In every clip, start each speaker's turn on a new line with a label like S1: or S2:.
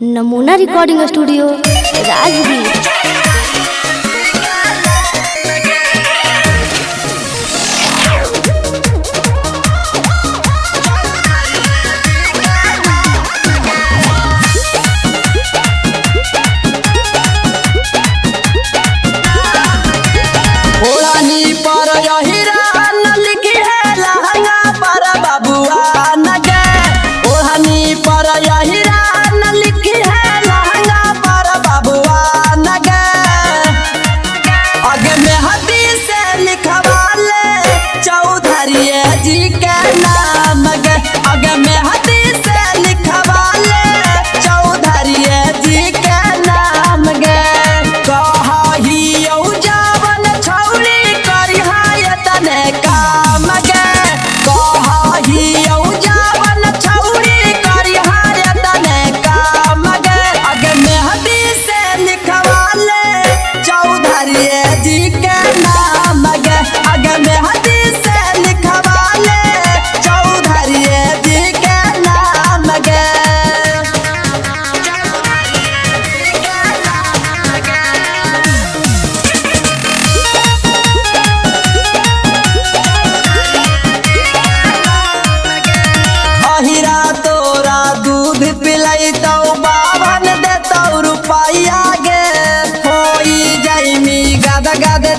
S1: नमूना recording studio Rajgir.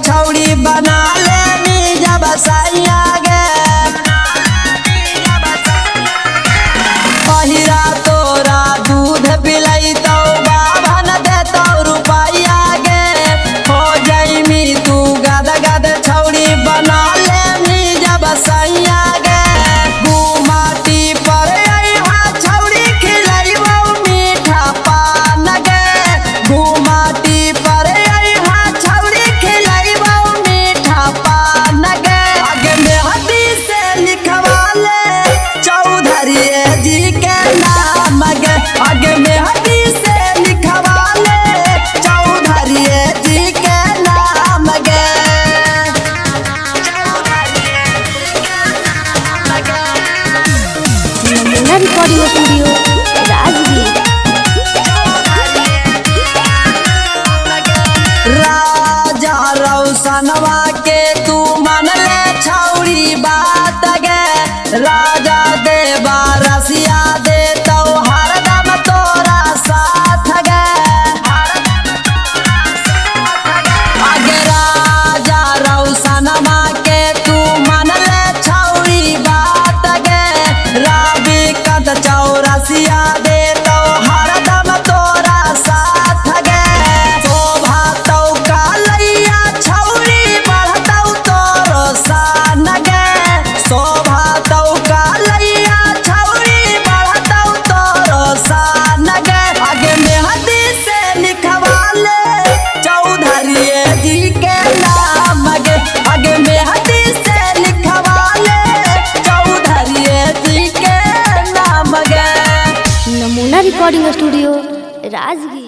S2: छौड़ी बना ले जब सैया गे पहिरा तोरा दूध पिलाई तो बाभन देतो रुपैया गे हो जाइमी तू गद गद छौड़ी बना ले जब सैया गे घुमाटी पर छौड़ी खिलैबो मीठा पान गे घुमाटी पर
S1: रिकॉर्डिंग स्टूडियो राजगीर।
S2: राजा रौशनवा के तू मन ले छौड़ी बात गे राजा देवा रसिया दे तो हरदम तोरा साथ गे आगे राजा रौशनवा के तू मन ले छौड़ी बात गे रवि कद चौरसिया दे तो हरदम तोरा साथ गे शोभा तो कालैया छौड़ी बढ़तौ तोरो सान गे शोभा तो कालैया छौड़ी बढ़तौ तोरो सान गे आगे मेहंदी से लिखवा ले चौधरी जी के नाम गे आगे मेहंदी से लिखवा ले चौधरी जी के नाम गे।
S1: नमूना रिकॉर्डिंग स्टूडियो राजगीर।